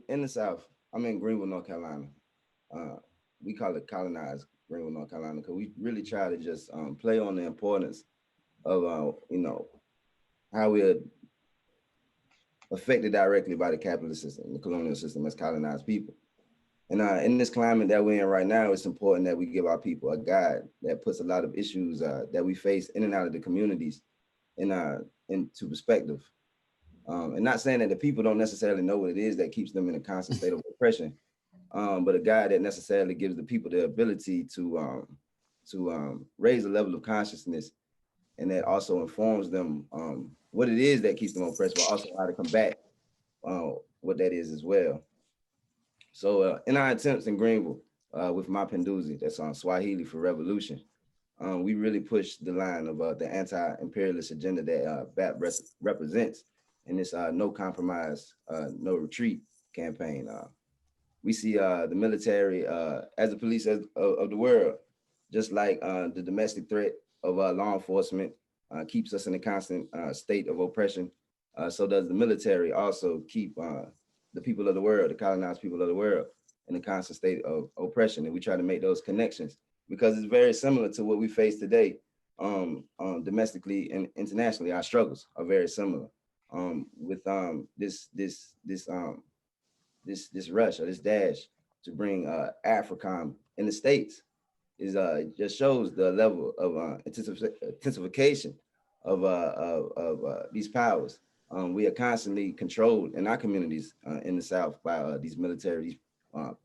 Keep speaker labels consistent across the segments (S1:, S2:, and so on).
S1: in the South. I'm in Greenville, North Carolina. Uh, we call it colonized Greenville, North Carolina, because we really try to just play on the importance of how we're affected directly by the capitalist system, the colonial system as colonized people. And in this climate that we're in right now, it's important that we give our people a guide that puts a lot of issues that we face in and out of the communities into perspective. And not saying that the people don't necessarily know what it is that keeps them in a constant state of oppression, but a guide that necessarily gives the people the ability to raise a level of consciousness, and that also informs them what it is that keeps them oppressed, but also how to combat what that is as well. So in our attempts in Greenville with my Penduzi, that's on Swahili for revolution, we really push the line of the anti-imperialist agenda that represents in this no compromise, no retreat campaign. We see the military as the police of the world, just like the domestic threat of law enforcement keeps us in a constant state of oppression. So does the military also keep the people of the world, the colonized people of the world, in a constant state of oppression. And we try to make those connections because it's very similar to what we face today domestically and internationally. Our struggles are very similar with this rush or this dash to bring AFRICOM in the States is just shows the level of intensification of these powers. We are constantly controlled in our communities in the South by these military, these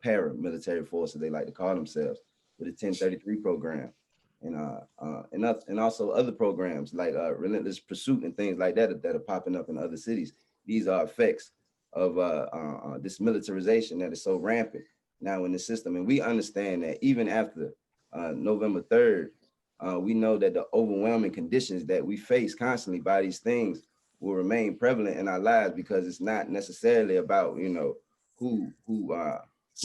S1: paramilitary forces, they like to call themselves, with the 1033 program, and also other programs like relentless pursuit and things like that that are popping up in other cities. These are effects of this militarization that is so rampant now in the system, and we understand that even after November 3rd, we know that the overwhelming conditions that we face constantly by these things will remain prevalent in our lives because it's not necessarily about who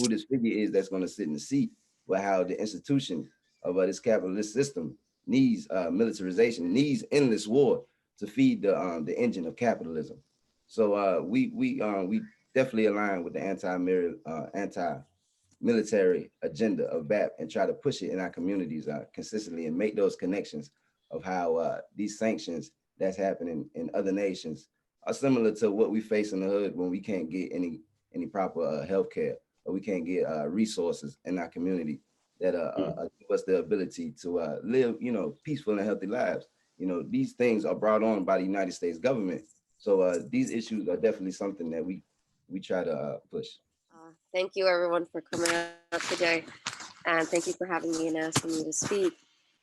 S1: this figure is that's going to sit in the seat, but how the institution of this capitalist system needs militarization, needs endless war to feed the engine of capitalism. So we definitely align with the anti-military agenda of BAP and try to push it in our communities consistently and make those connections of how these sanctions that's happening in other nations are similar to what we face in the hood when we can't get any proper health care or we can't get resources in our community that give us the ability to live, peaceful and healthy lives. These things are brought on by the United States government. So these issues are definitely something that we try to push.
S2: Thank you everyone for coming out today, and thank you for having me and asking me to speak.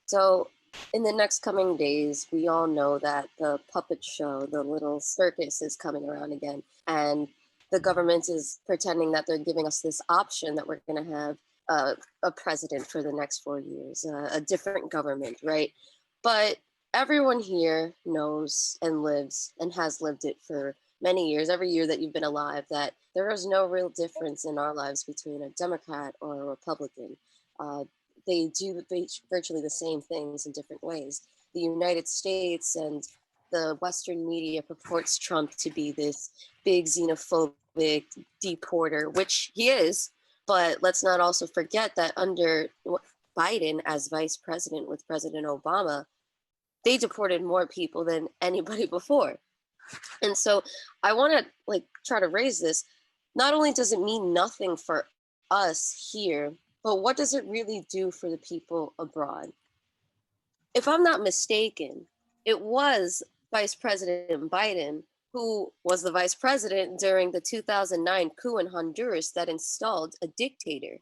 S2: So in the next coming days, we all know that the puppet show, the little circus, is coming around again. And the government is pretending that they're giving us this option that we're going to have a president for the next 4 years, a different government, right? But everyone here knows and lives and has lived it for many years, every year that you've been alive, that there is no real difference in our lives between a Democrat or a Republican. Uh, they do virtually the same things in different ways. The United States and the Western media purports Trump to be this big xenophobic deporter, which he is. But let's not also forget that under Biden as vice president with President Obama, they deported more people than anybody before. And so I want to try to raise this. Not only does it mean nothing for us here, but what does it really do for the people abroad? If I'm not mistaken, it was Vice President Biden who was the vice president during the 2009 coup in Honduras that installed a dictator.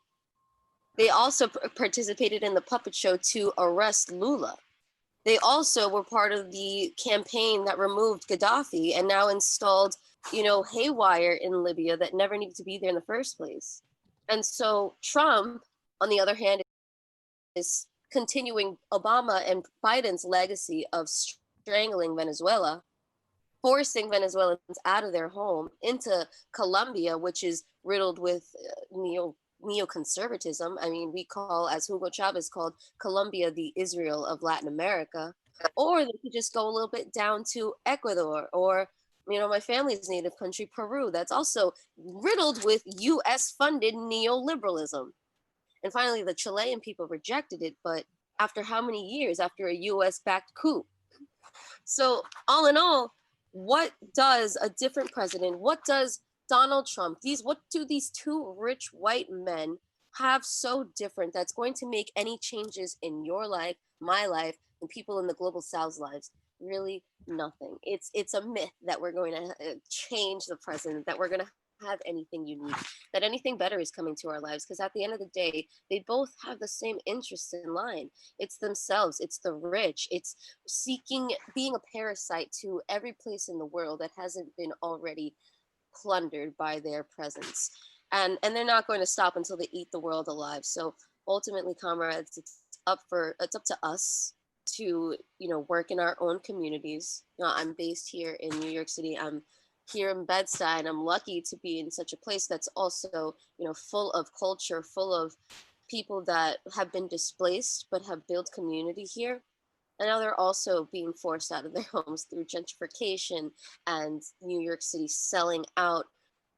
S2: They also participated in the puppet show to arrest Lula. They also were part of the campaign that removed Gaddafi and now installed, haywire in Libya that never needed to be there in the first place. And so Trump, on the other hand, is continuing Obama and Biden's legacy of strangling Venezuela, forcing Venezuelans out of their home into Colombia, which is riddled with neoconservatism. I mean, we call, as Hugo Chavez called, Colombia the Israel of Latin America. Or they could just go a little bit down to Ecuador or You know, my family's native country, Peru, that's also riddled with US funded neoliberalism. And finally, the Chilean people rejected it, but after how many years? After a US backed coup. So, all in all, what does a different president, what does Donald Trump, what do these two rich white men have so different that's going to make any changes in your life, my life, and people in the global South's lives? Really nothing. It's a myth that we're going to change the president, that we're going to have anything unique, that anything better is coming to our lives, because at the end of the day, they both have the same interests in line. It's themselves, it's the rich, it's seeking being a parasite to every place in the world that hasn't been already plundered by their presence. And they're not going to stop until they eat the world alive. So ultimately, comrades, it's up to us to, you know, work in our own communities. You know, I'm based here in New York City. I'm here in Bed-Stuy, and I'm lucky to be in such a place that's also, you know, full of culture, full of people that have been displaced but have built community here. And now they're also being forced out of their homes through gentrification and New York City selling out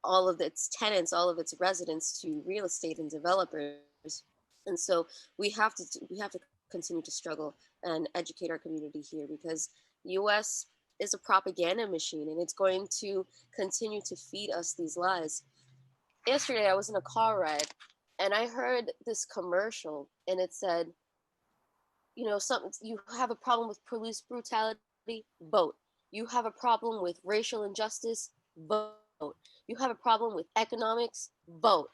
S2: all of its tenants, all of its residents to real estate and developers. And so we have to continue to struggle and educate our community here, because US is a propaganda machine, and it's going to continue to feed us these lies. Yesterday I was in a car ride and I heard this commercial, and it said, you know, you have a problem with police brutality, vote. You have a problem with racial injustice, vote. You have a problem with economics, vote.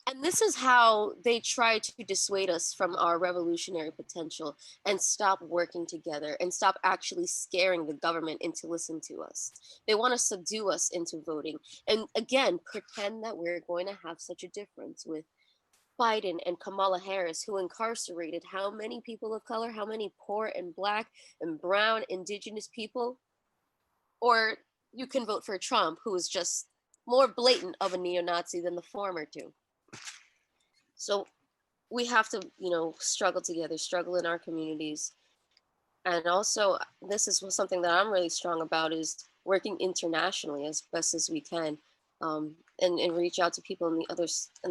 S2: And this is how they try to dissuade us from our revolutionary potential and stop working together and stop actually scaring the government into listening to us. They want to subdue us into voting and again pretend that we're going to have such a difference with Biden and Kamala Harris, who incarcerated how many people of color, how many poor and black and brown indigenous people? Or you can vote for Trump, who is just more blatant of a neo-Nazi than the former two. So we have to, you know, struggle together, struggle in our communities. And also, this is something that I'm really strong about, is working internationally as best as we can, and reach out to people in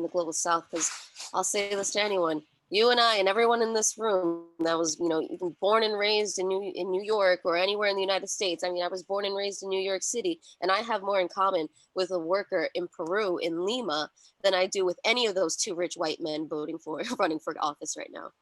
S2: the global South. Because I'll say this to anyone, you and I and everyone in this room that was, you know, even born and raised in New York or anywhere in the United States. I mean, I was born and raised in New York City, and I have more in common with a worker in Peru, in Lima, than I do with any of those two rich white men running for office right now.